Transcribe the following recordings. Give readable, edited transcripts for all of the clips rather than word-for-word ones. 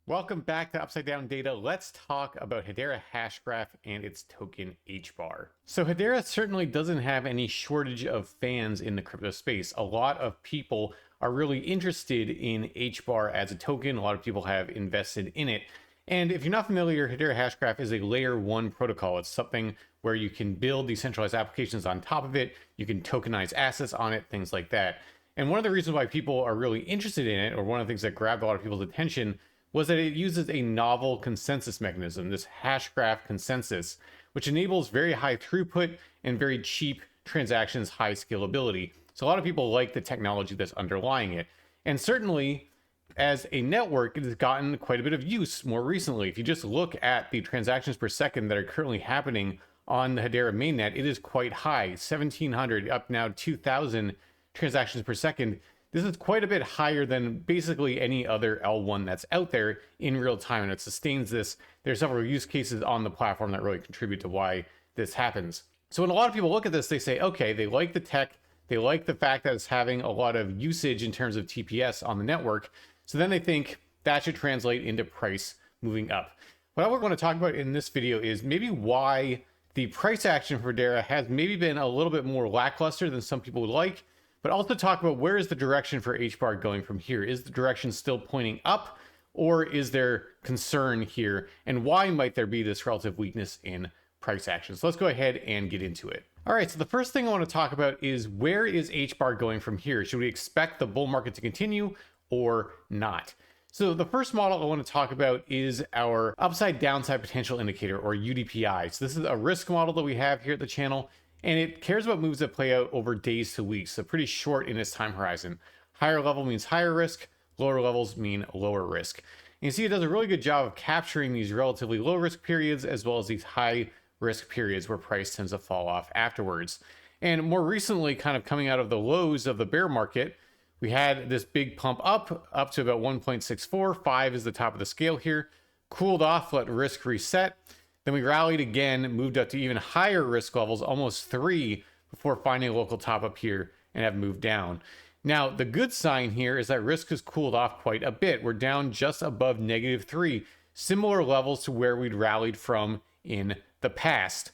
Welcome back to Upside Down Data. Let's talk about Hedera Hashgraph and its token HBAR. So Hedera certainly doesn't have any shortage of fans in the crypto space. A lot of people are really interested in HBAR as a token. A lot of people have invested in it. And if you're not familiar, Hedera Hashgraph is a layer 1 protocol. It's something where you can build decentralized applications on top of it. You can tokenize assets on it, things like that. And one of the reasons why people are really interested in it, or one of the things that grabbed a lot of people's attention, was that it uses a novel consensus mechanism, this Hashgraph consensus, which enables very high throughput and very cheap transactions, high scalability. So a lot of people like the technology that's underlying it. And certainly, as a network, it has gotten quite a bit of use more recently. If you just look at the transactions per second that are currently happening on the Hedera mainnet, it is quite high, 1,700 up now 2,000 transactions per second. This is quite a bit higher than basically any other L1 that's out there in real time, and it sustains this. There's several use cases on the platform that really contribute to why this happens. So when a lot of people look at this, they say, okay, they like the tech, they like the fact that it's having a lot of usage in terms of TPS on the network. So then they think that should translate into price moving up. What I want to talk about in this video is maybe why the price action for Hedera has maybe been a little bit more lackluster than some people would like, but also talk about where is the direction for HBAR going from here? Is the direction still pointing up, or is there concern here? And why might there be this relative weakness in price action? So let's go ahead and get into it. All right, so the first thing I want to talk about is where is HBAR going from here? Should we expect the bull market to continue or not? So the first model I want to talk about is our upside downside potential indicator, or UDPI. So this is a risk model that we have here at the channel, and it cares about moves that play out over days to weeks, so pretty short in its time horizon. Higher level means higher risk, lower levels mean lower risk. And you see it does a really good job of capturing these relatively low risk periods as well as these high risk periods where price tends to fall off afterwards. And more recently, kind of coming out of the lows of the bear market, we had this big pump up to about 1.64. 5 is the top of the scale here. Cooled off, let risk reset. Then we rallied again, moved up to even higher risk levels, almost 3, before finding a local top up here and have moved down. Now, the good sign here is that risk has cooled off quite a bit. We're down just above -3, similar levels to where we'd rallied from in the past.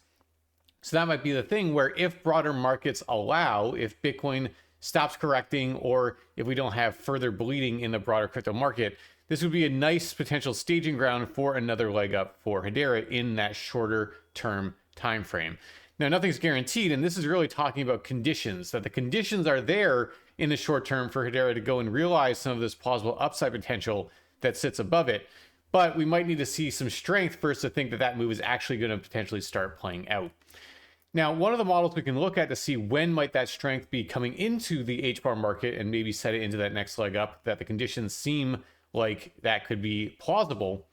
So that might be the thing where if broader markets allow, if Bitcoin stops correcting, or if we don't have further bleeding in the broader crypto market, this would be a nice potential staging ground for another leg up for Hedera in that shorter term time frame. Now, nothing's guaranteed, and this is really talking about conditions, that the conditions are there in the short term for Hedera to go and realize some of this plausible upside potential that sits above it. But we might need to see some strength first to think that that move is actually going to potentially start playing out. Now, one of the models we can look at to see when might that strength be coming into the HBAR market and maybe set it into that next leg up, that the conditions seem like that could be plausible,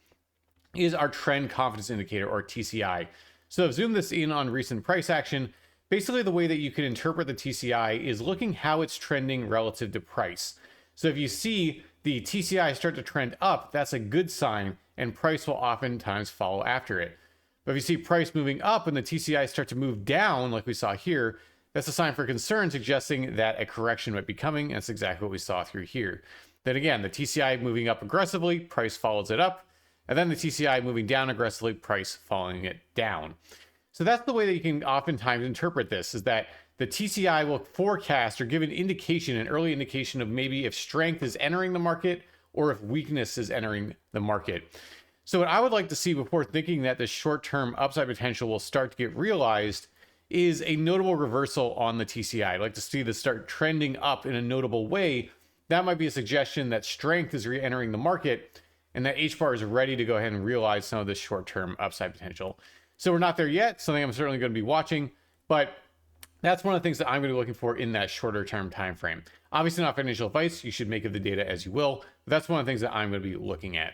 is our trend confidence indicator, or TCI. So I've zoomed this in on recent price action. Basically, the way that you can interpret the TCI is looking how it's trending relative to price. So if you see the TCI start to trend up, that's a good sign, and price will oftentimes follow after it. But if you see price moving up and the TCI start to move down, like we saw here, that's a sign for concern, suggesting that a correction might be coming. That's exactly what we saw through here. Then again, the TCI moving up aggressively, price follows it up. And then the TCI moving down aggressively, price following it down. So that's the way that you can oftentimes interpret this, is that the TCI will forecast or give an indication, an early indication of maybe if strength is entering the market or if weakness is entering the market. So what I would like to see before thinking that the short-term upside potential will start to get realized is a notable reversal on the TCI. I'd like to see this start trending up in a notable way. That might be a suggestion that strength is re-entering the market and that HBAR is ready to go ahead and realize some of this short-term upside potential. So we're not there yet, something I'm certainly going to be watching, but that's one of the things that I'm going to be looking for in that shorter-term time frame. Obviously not financial advice, you should make of the data as you will, but that's one of the things that I'm going to be looking at.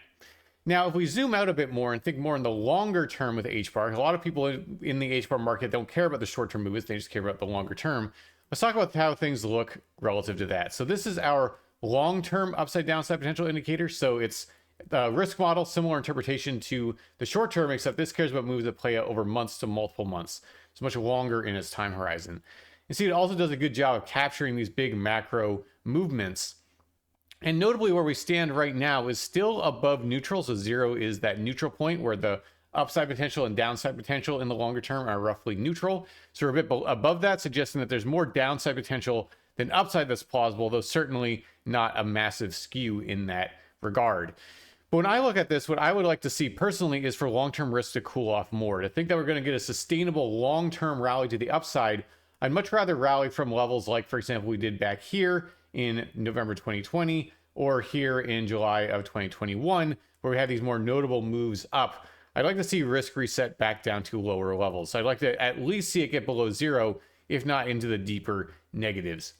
Now, if we zoom out a bit more and think more in the longer term with HBAR, a lot of people in the HBAR market don't care about the short-term movements, they just care about the longer term. Let's talk about how things look relative to that. So this is our long-term upside downside potential indicator. So it's the risk model, similar interpretation to the short term, except this cares about moves that play out over months to multiple months. It's much longer in its time horizon. You see, it also does a good job of capturing these big macro movements And notably, where we stand right now is still above neutral. So 0 is that neutral point where the upside potential and downside potential in the longer term are roughly neutral. So we're a bit above that, suggesting that there's more downside potential than upside that's plausible, though certainly not a massive skew in that regard. But when I look at this, what I would like to see personally is for long-term risk to cool off more. To think that we're going to get a sustainable long-term rally to the upside, I'd much rather rally from levels like, for example, we did back here in November 2020 or here in July of 2021, where we had these more notable moves up. I'd like to see risk reset back down to lower levels. So I'd like to at least see it get below 0, if not into the deeper negatives.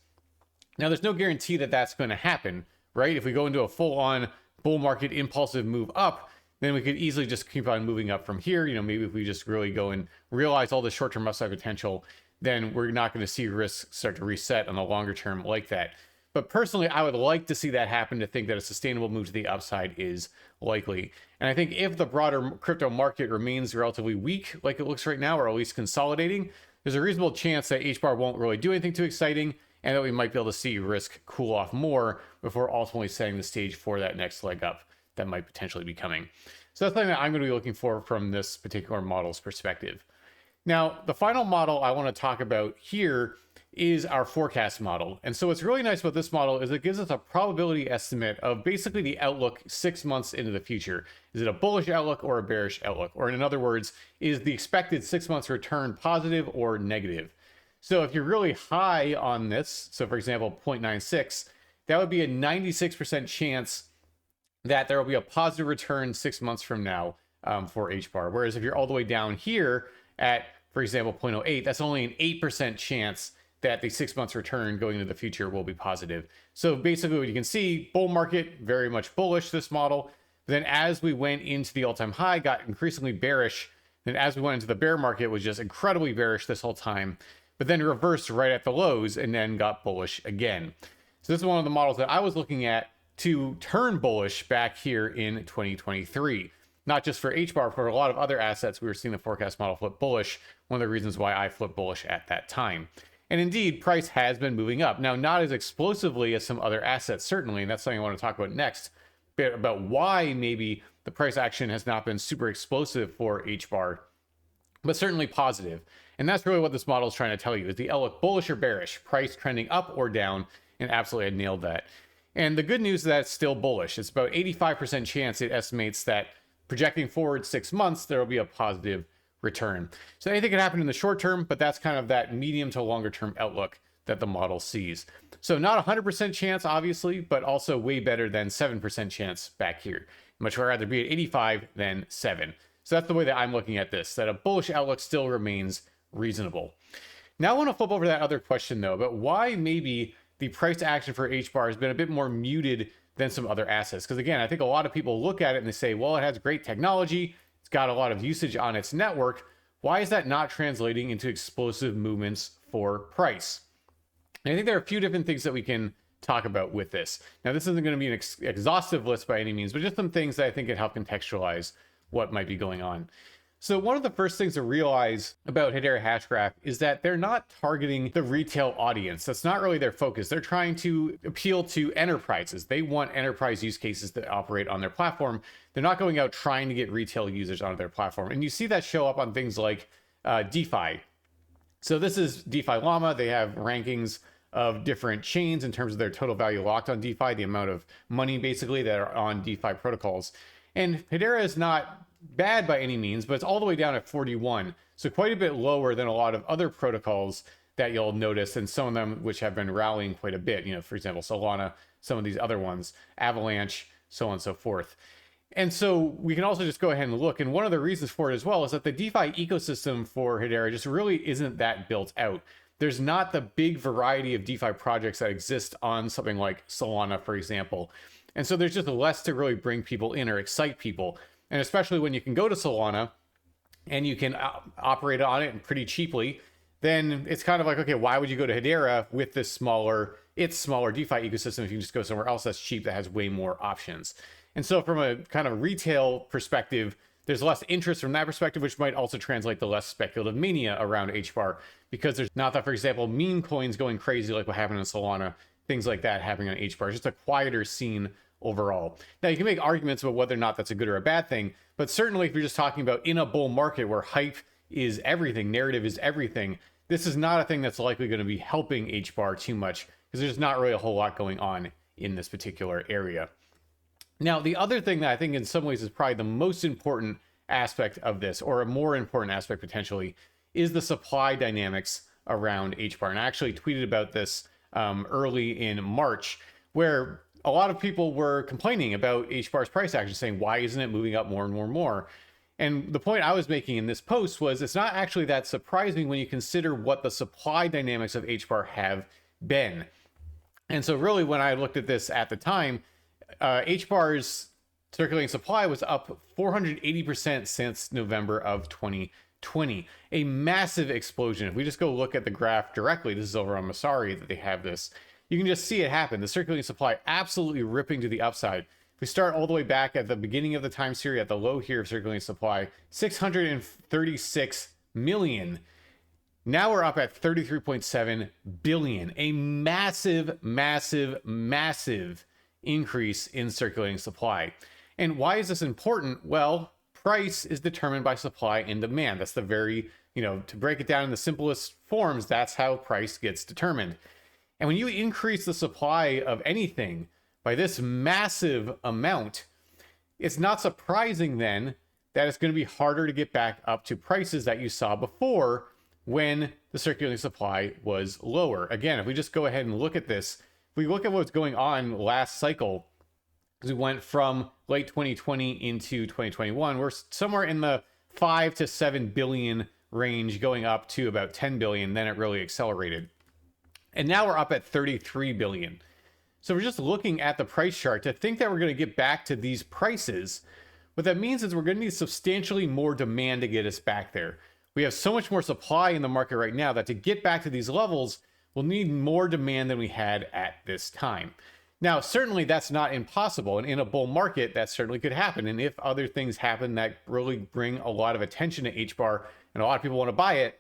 Now, there's no guarantee that that's going to happen, right? If we go into a full-on bull market impulsive move up, then we could easily just keep on moving up from here. Maybe if we just really go and realize all the short-term upside potential, then we're not going to see risk start to reset on the longer term like that. But personally, I would like to see that happen, to think that a sustainable move to the upside is likely. And I think if the broader crypto market remains relatively weak, like it looks right now, or at least consolidating, there's a reasonable chance that HBAR won't really do anything too exciting, and that we might be able to see risk cool off more before ultimately setting the stage for that next leg up that might potentially be coming. So that's something that I'm going to be looking for from this particular model's perspective. Now, the final model I want to talk about here is our forecast model. And so what's really nice about this model is it gives us a probability estimate of basically the outlook 6 months into the future. Is it a bullish outlook or a bearish outlook? Or in other words, is the expected 6 months return positive or negative? So if you're really high on this, so for example, 0.96, that would be a 96% chance that there will be a positive return 6 months from now for HBAR. Whereas if you're all the way down here at, for example, 0.08, that's only an 8% chance that the 6 months return going into the future will be positive. So basically what you can see, bull market, very much bullish, this model. Then as we went into the all-time high, got increasingly bearish. Then as we went into the bear market, was just incredibly bearish this whole time, but then reversed right at the lows and then got bullish again. So this is one of the models that I was looking at to turn bullish back here in 2023. Not just for HBAR, for a lot of other assets, we were seeing the forecast model flip bullish. One of the reasons why I flipped bullish at that time. And indeed, price has been moving up. Now, not as explosively as some other assets, certainly, and that's something I want to talk about next, bit about why maybe the price action has not been super explosive for HBAR, but certainly positive. And that's really what this model is trying to tell you. Is the outlook bullish or bearish? Price trending up or down? And absolutely, I nailed that. And the good news is that it's still bullish. It's about 85% chance it estimates that projecting forward 6 months, there will be a positive return. So anything can happen in the short term, but that's kind of that medium to longer term outlook that the model sees. So not 100% chance, obviously, but also way better than 7% chance back here. Much rather be at 85 than 7. So that's the way that I'm looking at this, that a bullish outlook still remains reasonable. Now I want to flip over to that other question though, about why maybe the price action for HBAR has been a bit more muted than some other assets. Because again, I think a lot of people look at it and they say, well, it has great technology, it's got a lot of usage on its network. Why is that not translating into explosive movements for price? And I think there are a few different things that we can talk about with this. Now, this isn't going to be an exhaustive list by any means, but just some things that I think can help contextualize what might be going on. So one of the first things to realize about Hedera Hashgraph is that they're not targeting the retail audience. That's not really their focus. They're trying to appeal to enterprises. They want enterprise use cases that operate on their platform. They're not going out trying to get retail users onto their platform. And you see that show up on things like DeFi. So this is DeFi Llama. They have rankings of different chains in terms of their total value locked on DeFi, the amount of money basically that are on DeFi protocols. And Hedera is not bad by any means, but it's all the way down at 41. So quite a bit lower than a lot of other protocols that you'll notice, and some of them which have been rallying quite a bit. For example, Solana, some of these other ones, Avalanche, so on and so forth. And so we can also just go ahead and look. And one of the reasons for it as well is that the DeFi ecosystem for Hedera just really isn't that built out. There's not the big variety of DeFi projects that exist on something like Solana, for example. And so there's just less to really bring people in or excite people. And especially when you can go to Solana and you can operate on it pretty cheaply, then it's kind of like, okay, why would you go to Hedera with this smaller DeFi ecosystem if you can just go somewhere else that's cheap that has way more options? And so from a kind of retail perspective, there's less interest from that perspective, which might also translate to less speculative mania around HBAR, because there's not that, for example, meme coins going crazy like what happened in Solana things like that happening on HBAR. Just a quieter scene overall. Now, you can make arguments about whether or not that's a good or a bad thing, but certainly if you're just talking about in a bull market where hype is everything, narrative is everything, this is not a thing that's likely going to be helping HBAR too much because there's not really a whole lot going on in this particular area. Now, the other thing that I think in some ways is probably the most important aspect of this, or a more important aspect potentially, is the supply dynamics around HBAR. And I actually tweeted about this early in March, where a lot of people were complaining about HBAR's price action, saying, why isn't it moving up more and more and more? And the point I was making in this post was it's not actually that surprising when you consider what the supply dynamics of HBAR have been. And so really when I looked at this at the time, HBAR's circulating supply was up 480% since November of 2020. A massive explosion. If we just go look at the graph directly, this is over on Masari that they have this, you can just see it happen. The circulating supply absolutely ripping to the upside. If we start all the way back at the beginning of the time series, at the low here of circulating supply, 636 million. Now we're up at 33.7 billion. A massive, massive, massive increase in circulating supply. And why is this important? Well, price is determined by supply and demand. That's the very, to break it down in the simplest forms, that's how price gets determined. And when you increase the supply of anything by this massive amount, it's not surprising then that it's going to be harder to get back up to prices that you saw before when the circulating supply was lower. Again, if we just go ahead and look at this, if we look at what's going on last cycle, as we went from late 2020 into 2021, we're somewhere in the 5 to 7 billion range, going up to about 10 billion. Then it really accelerated. And now we're up at 33 billion. So we're just looking at the price chart to think that we're going to get back to these prices. What that means is we're going to need substantially more demand to get us back there. We have so much more supply in the market right now that to get back to these levels, we'll need more demand than we had at this time. Now, certainly that's not impossible. And in a bull market, that certainly could happen. And if other things happen that really bring a lot of attention to HBAR and a lot of people want to buy it,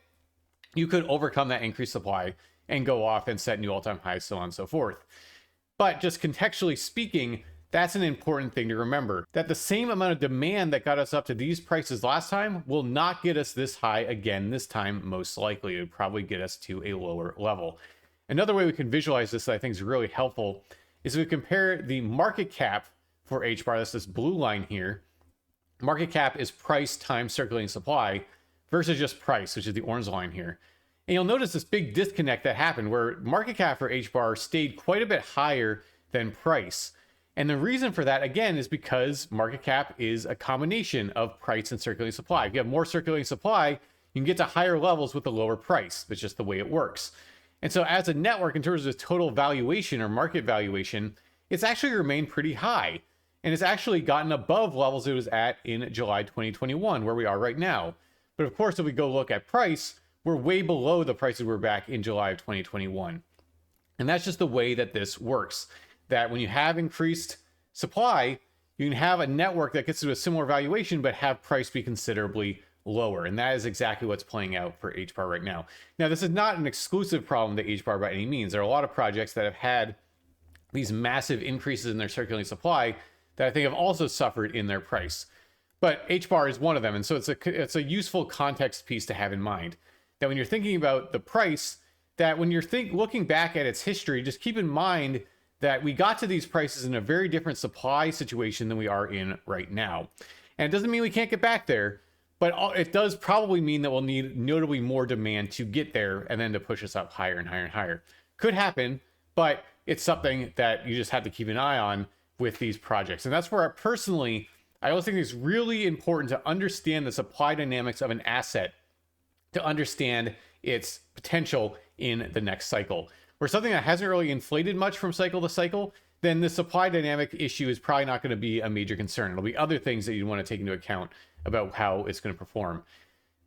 you could overcome that increased supply and go off and set new all-time highs, so on and so forth. But just contextually speaking, that's an important thing to remember, that the same amount of demand that got us up to these prices last time will not get us this high again this time. Most likely it would probably get us to a lower level. Another way we can visualize this that I think is really helpful is we compare the market cap for HBAR, that's this blue line here. Market cap is price times circulating supply versus just price, which is the orange line here. And you'll notice this big disconnect that happened where market cap for HBAR stayed quite a bit higher than price. And the reason for that, again, is because market cap is a combination of price and circulating supply. If you have more circulating supply, you can get to higher levels with a lower price. That's just the way it works. And so as a network, in terms of total valuation or market valuation, it's actually remained pretty high. And it's actually gotten above levels it was at in July 2021, where we are right now. But of course, if we go look at price, we're way below the prices we were back in July of 2021. And that's just the way that this works. That when you have increased supply, you can have a network that gets to a similar valuation, but have price be considerably lower. And that is exactly what's playing out for HBAR right now. Now, this is not an exclusive problem to HBAR by any means. There are a lot of projects that have had these massive increases in their circulating supply that I think have also suffered in their price. But HBAR is one of them. And so it's a useful context piece to have in mind. That when you're thinking about the price, that when you're looking back at its history, just keep in mind that we got to these prices in a very different supply situation than we are in right now. And it doesn't mean we can't get back there, but it does probably mean that we'll need notably more demand to get there and then to push us up higher and higher and higher. Could happen, but it's something that you just have to keep an eye on with these projects. And that's where I also think it's really important to understand the supply dynamics of an asset to understand its potential in the next cycle. Where something that hasn't really inflated much from cycle to cycle, then the supply dynamic issue is probably not going to be a major concern. It'll be other things that you want to take into account about how it's going to perform.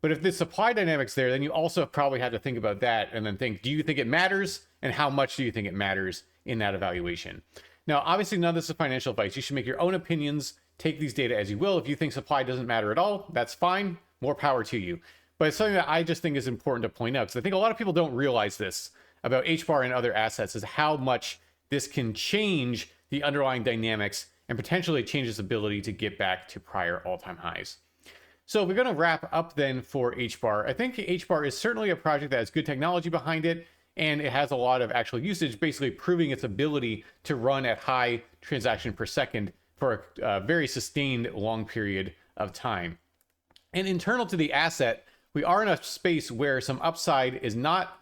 But if the supply dynamic's there, then you also probably have to think about that and then think, do you think it matters? And how much do you think it matters in that evaluation? Now, obviously, none of this is financial advice. You should make your own opinions, take these data as you will. If you think supply doesn't matter at all, that's fine. More power to you. But it's something that I just think is important to point out, because I think a lot of people don't realize this about HBAR and other assets, is how much this can change the underlying dynamics and potentially change its ability to get back to prior all-time highs. So we're going to wrap up then for HBAR. I think HBAR is certainly a project that has good technology behind it, and it has a lot of actual usage, basically proving its ability to run at high transaction per second for a very sustained long period of time. And internal to the asset, we are in a space where some upside is not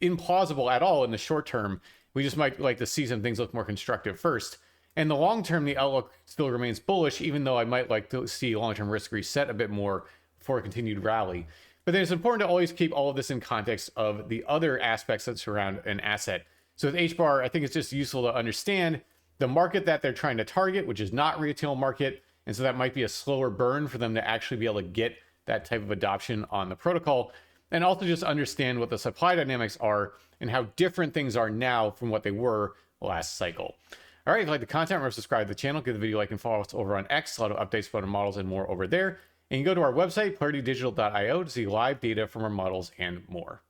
implausible at all in the short term. We just might like to see some things look more constructive first. And the long term, the outlook still remains bullish, even though I might like to see long-term risk reset a bit more for a continued rally. But then it's important to always keep all of this in context of the other aspects that surround an asset. So with HBAR, I think it's just useful to understand the market that they're trying to target, which is not retail market. And so that might be a slower burn for them to actually be able to get that type of adoption on the protocol. And also just understand what the supply dynamics are and how different things are now from what they were last cycle. All right, if you like the content, remember to subscribe to the channel, give the video a like, and follow us over on X. A lot of updates about our models and more over there. And you can go to our website, claritydigital.io, to see live data from our models and more.